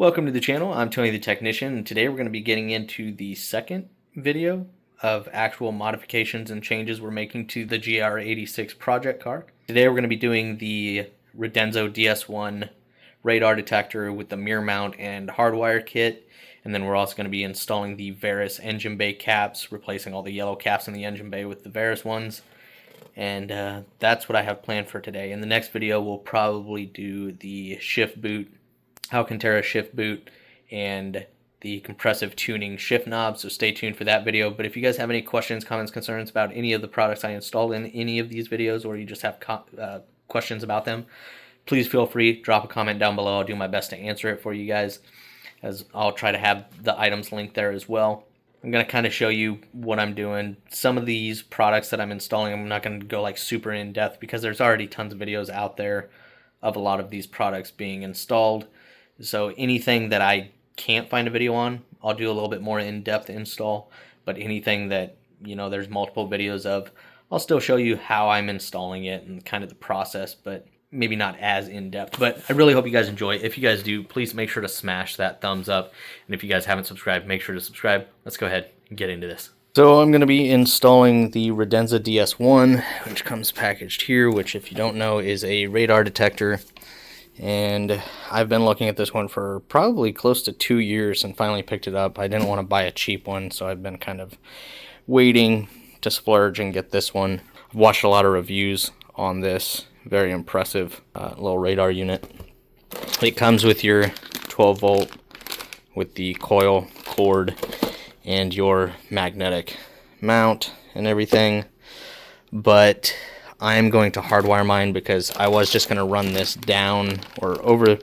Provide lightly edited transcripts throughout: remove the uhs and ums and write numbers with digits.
Welcome to the channel. I'm Tony the Technician, and today we're going to be getting into the second video of actual modifications and changes we're making to the GR86 project card. Today we're going to be doing the Radenso DS1 radar detector with the mirror mount and hardwire kit, and then we're also going to be installing the Verus engine bay caps, replacing all the yellow caps in the engine bay with the Verus ones. And that's what I have planned for today. In the next video we'll probably do the shift boot, Alcantara shift boot, and the compressive tuning shift knob, so stay tuned for that video. But if you guys have any questions, comments, concerns about any of the products I installed in any of these videos, or you just have questions about them, please feel free, drop a comment down below. I'll do my best to answer it for you guys, as I'll try to have the items linked there as well. I'm going to kind of show you what I'm doing. Some of these products that I'm installing, I'm not going to go like super in depth because there's already tons of videos out there of a lot of these products being installed. So anything that I can't find a video on, I'll do a little bit more in-depth install. But anything that, you know, there's multiple videos of, I'll still show you how I'm installing it and kind of the process, but maybe not as in-depth. But I really hope you guys enjoy. If you guys do, please make sure to smash that thumbs up. And if you guys haven't subscribed, make sure to subscribe. Let's go ahead and get into this. So I'm going to be installing the Radenso DS1, which comes packaged here, which if you don't know is a radar detector. And I've been looking at this one for probably close to 2 years and finally picked it up. I didn't want to buy a cheap one, so I've been kind of waiting to splurge and get this one. I've watched a lot of reviews on this. Very impressive little radar unit. It comes with your 12 volt with the coil cord and your magnetic mount and everything. But I'm going to hardwire mine because I was just going to run this down or over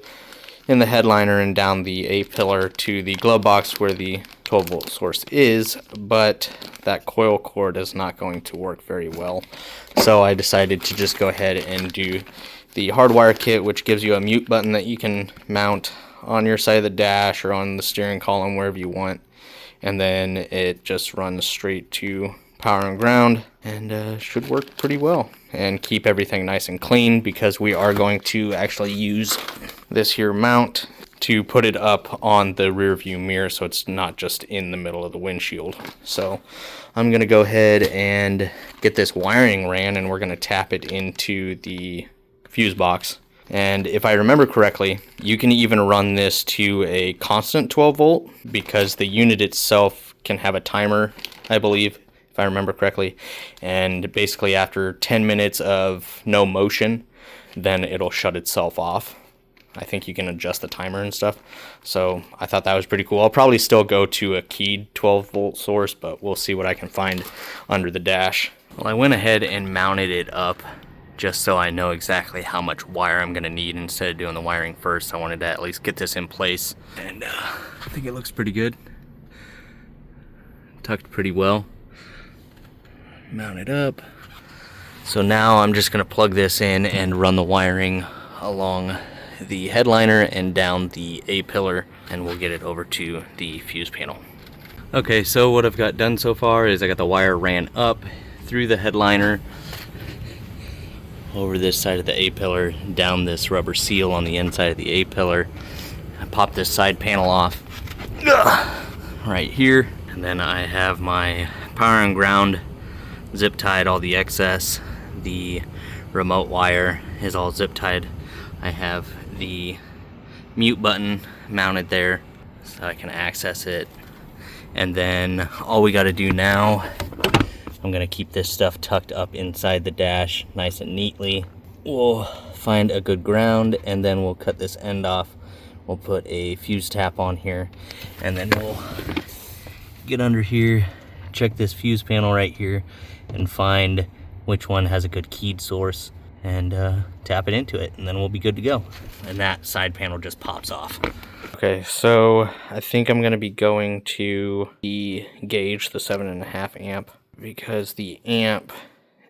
in the headliner and down the A-pillar to the glove box where the 12 volt source is, but that coil cord is not going to work very well. So I decided to just go ahead and do the hardwire kit, which gives you a mute button that you can mount on your side of the dash or on the steering column, wherever you want. And then it just runs straight to power and ground, and should work pretty well and keep everything nice and clean, because we are going to actually use this here mount to put it up on the rear view mirror so it's not just in the middle of the windshield. So I'm going to go ahead and get this wiring ran, and we're going to tap it into the fuse box. And if I remember correctly, you can even run this to a constant 12 volt because the unit itself can have a timer, I believe, if I remember correctly, and basically after 10 minutes of no motion, then it'll shut itself off. I think you can adjust the timer and stuff, so I thought that was pretty cool. I'll probably still go to a keyed 12 volt source, but we'll see what I can find under the dash. Well, I went ahead and mounted it up just so I know exactly how much wire I'm going to need. Instead of doing the wiring first, I wanted to at least get this in place, and I think it looks pretty good. Tucked pretty well. Mount it up. So now I'm just going to plug this in and run the wiring along the headliner and down the A-pillar, and we'll get it over to the fuse panel. Okay, so what I've got done so far is I got the wire ran up through the headliner, over this side of the A-pillar, down this rubber seal on the inside of the A-pillar. I popped this side panel off right here, and then I have my power and ground zip tied, all the excess. The remote wire is all zip tied. I have the mute button mounted there so I can access it. And then all we got to do now, I'm going to keep this stuff tucked up inside the dash nice and neatly. We'll find a good ground, and then we'll cut this end off. We'll put a fuse tap on here, and then we'll get under here, check this fuse panel right here, and find which one has a good keyed source, and tap it into it, and then we'll be good to go. And that side panel just pops off. Okay, so I think I'm going to be going to the gauge, the 7.5 amp, because the amp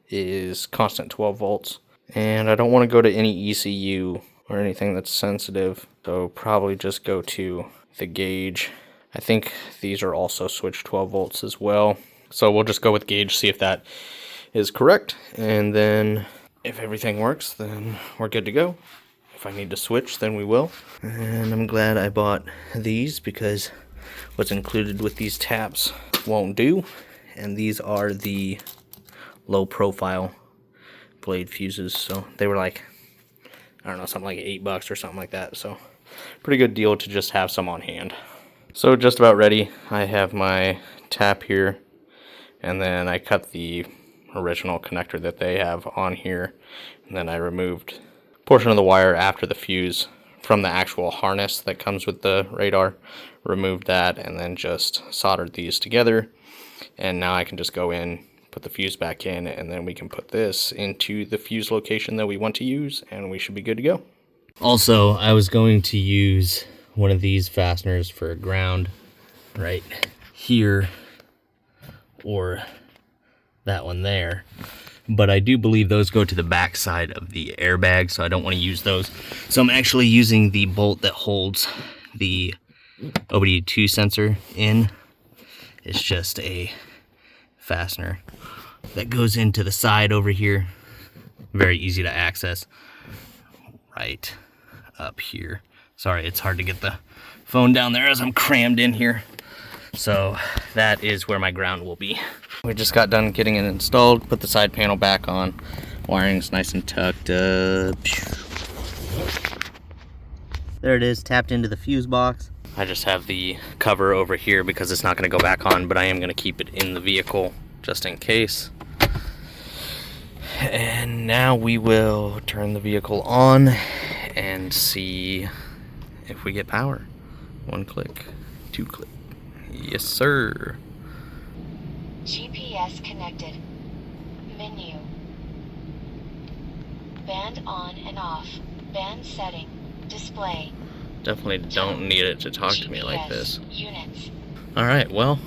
is constant 12 volts, and I don't want to go to any ECU or anything that's sensitive, so probably just go to the gauge. I think these are also switched 12 volts as well, so we'll just go with gauge, see if that is correct, and then if everything works, then we're good to go. If I need to switch, then we will. And I'm glad I bought these because what's included with these taps won't do. And these are the low profile blade fuses. So they were like, I don't know, something like $8 or something like that. So pretty good deal to just have some on hand. So just about ready. I have my tap here, and then I cut the original connector that they have on here, and then I removed a portion of the wire after the fuse from the actual harness that comes with the radar, removed that, and then just soldered these together. And now I can just go in, put the fuse back in, and then we can put this into the fuse location that we want to use, and we should be good to go. Also, I was going to use one of these fasteners for ground right here, or that one there, but I do believe those go to the back side of the airbag, so I don't want to use those. So I'm actually using the bolt that holds the OBD2 sensor in. It's just a fastener that goes into the side over here. Very easy to access. Right up here. Sorry, it's hard to get the phone down there as I'm crammed in here. So that is where my ground will be. We just got done getting it installed, put the side panel back on. Wiring's nice and tucked up. There it is, tapped into the fuse box. I just have the cover over here because it's not going to go back on, but I am going to keep it in the vehicle just in case. And now we will turn the vehicle on and see if we get power. 1 click, 2 click. Yes, sir. GPS connected. Menu. Band on and off. Band setting. Display. Definitely don't need it to talk to me like this. Units. Alright, well,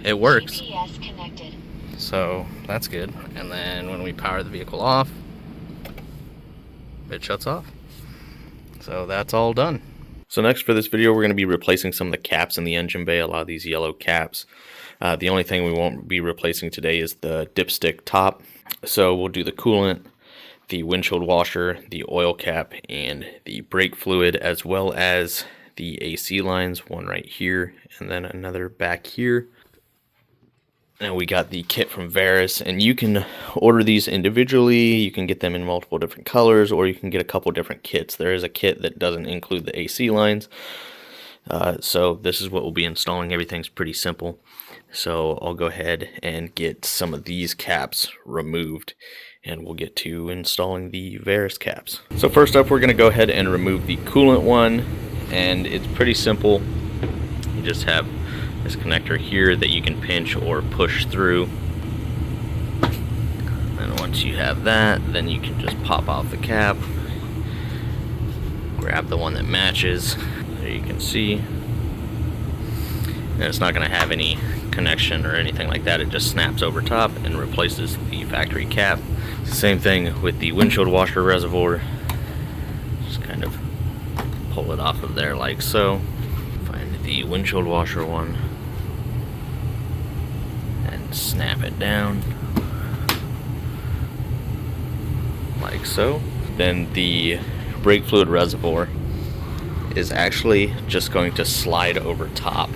it works. GPS connected. So that's good. And then when we power the vehicle off, it shuts off. So that's all done. So next for this video, we're going to be replacing some of the caps in the engine bay, a lot of these yellow caps. The only thing we won't be replacing today is the dipstick top. So we'll do the coolant, the windshield washer, the oil cap, and the brake fluid, as well as the AC lines, one right here and then another back here. And we got the kit from Verus, and you can order these individually. You can get them in multiple different colors, or you can get a couple different kits. There is a kit that doesn't include the AC lines. So this is what we'll be installing. Everything's pretty simple. So I'll go ahead and get some of these caps removed, and we'll get to installing the Verus caps. So first up, we're going to go ahead and remove the coolant one, and it's pretty simple. You just have this connector here that you can pinch or push through. And once you have that, then you can just pop off the cap, grab the one that matches. There you can see. And it's not going to have any connection or anything like that. It just snaps over top and replaces the factory cap. Same thing with the windshield washer reservoir. Just kind of pull it off of there like so. Find the windshield washer one and snap it down like so. Then the brake fluid reservoir is actually just going to slide over top.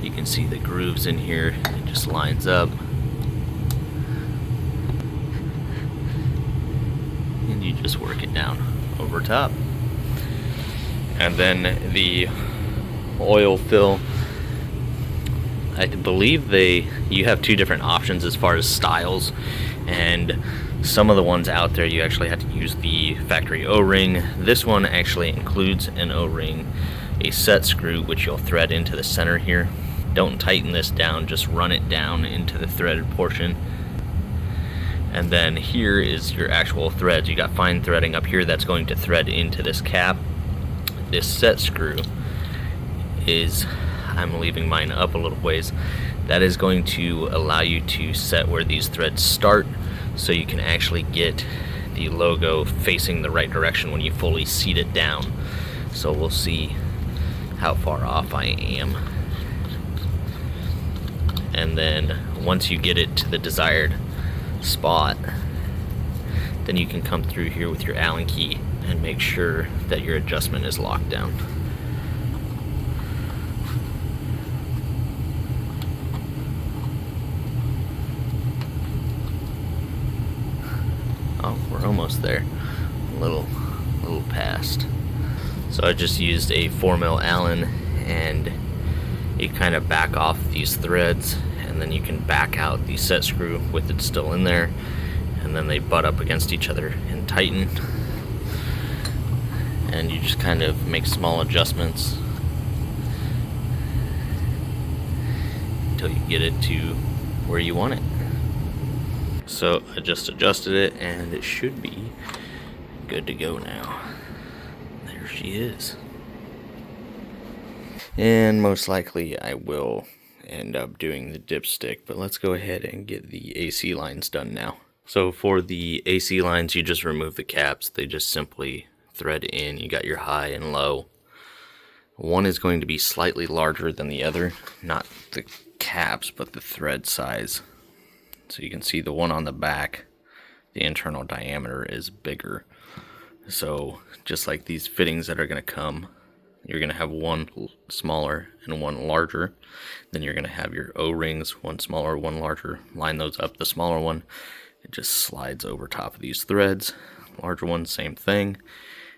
You can see the grooves in here. It just lines up. And you just work it down over top. And then the oil fill, I believe you have two different options as far as styles, and some of the ones out there you actually have to use the factory O-ring. This one actually includes an O-ring, a set screw which you'll thread into the center here. Don't tighten this down, just run it down into the threaded portion. And then here is your actual threads. You got fine threading up here that's going to thread into this cap. This set screw is, I'm leaving mine up a little ways, that is going to allow you to set where these threads start, so you can actually get the logo facing the right direction when you fully seat it down. So we'll see how far off I am. And then once you get it to the desired spot, then you can come through here with your Allen key and make sure that your adjustment is locked down. Oh, we're almost there. A little past. So I just used a 4mm Allen, and you kind of back off these threads, and then you can back out the set screw with it still in there, and then they butt up against each other and tighten. And you just kind of make small adjustments until you get it to where you want it. So I just adjusted it, and it should be good to go now. There she is. And most likely I will end up doing the dipstick, but let's go ahead and get the AC lines done now. So for the AC lines, you just remove the caps. They just simply thread in. You got your high and low. One is going to be slightly larger than the other, not the caps, but the thread size. So you can see the one on the back, the internal diameter is bigger. So just like these fittings that are going to come, you're going to have one smaller and one larger. Then you're going to have your O-rings, one smaller, one larger. Line those up. The smaller one, it just slides over top of these threads. Larger one, same thing.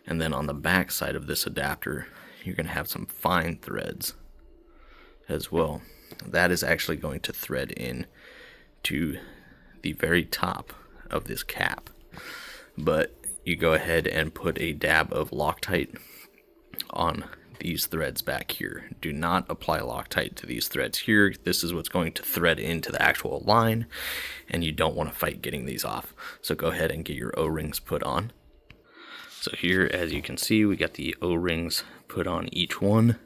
And then on the back side of this adapter, you're going to have some fine threads as well. That is actually going to thread in to the very top of this cap. But you go ahead and put a dab of Loctite on these threads back here. Do not apply Loctite to these threads here. This is what's going to thread into the actual line, and you don't want to fight getting these off. So go ahead and get your O-rings put on. So here, as you can see, we got the O-rings put on each one.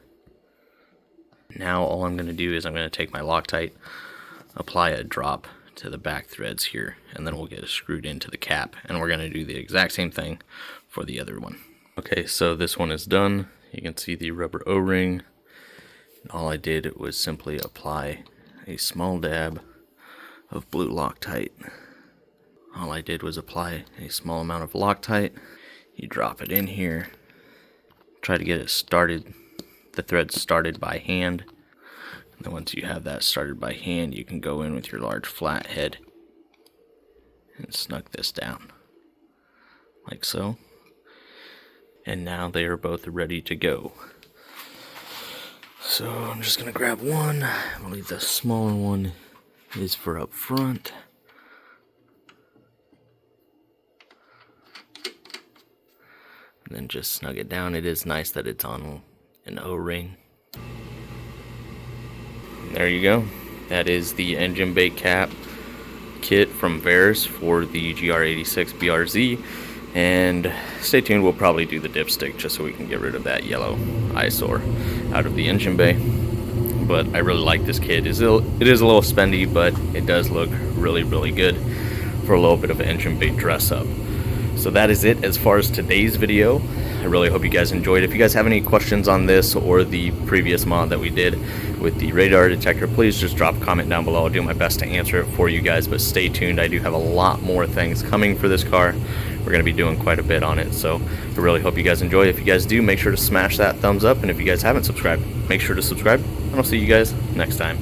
Now all I'm going to do is I'm going to take my Loctite, apply a drop to the back threads here, and then we'll get it screwed into the cap, and we're going to do the exact same thing for the other one. Okay, so this one is done. You can see the rubber O-ring. All I did was simply apply a small dab of blue Loctite. All I did was apply a small amount of Loctite. You drop it in here, try to get it started, the thread started by hand. And then once you have that started by hand, you can go in with your large flat head and snug this down, like so. And now they are both ready to go. So I'm just going to grab one. I believe the smaller one is for up front. And then just snug it down. It is nice that it's on an O-ring. There you go. That is the engine bay cap kit from Verus for the GR86 BRZ. And stay tuned, we'll probably do the dipstick just so we can get rid of that yellow eyesore out of the engine bay. But I really like this kit. It is a little spendy, but it does look really, really good for a little bit of an engine bay dress up. So that is it as far as today's video. I really hope you guys enjoyed. If you guys have any questions on this or the previous mod that we did with the radar detector, please just drop a comment down below. I'll do my best to answer it for you guys, but stay tuned. I do have a lot more things coming for this car. We're going to be doing quite a bit on it, so I really hope you guys enjoy. If you guys do, make sure to smash that thumbs up, and if you guys haven't subscribed, make sure to subscribe, and I'll see you guys next time.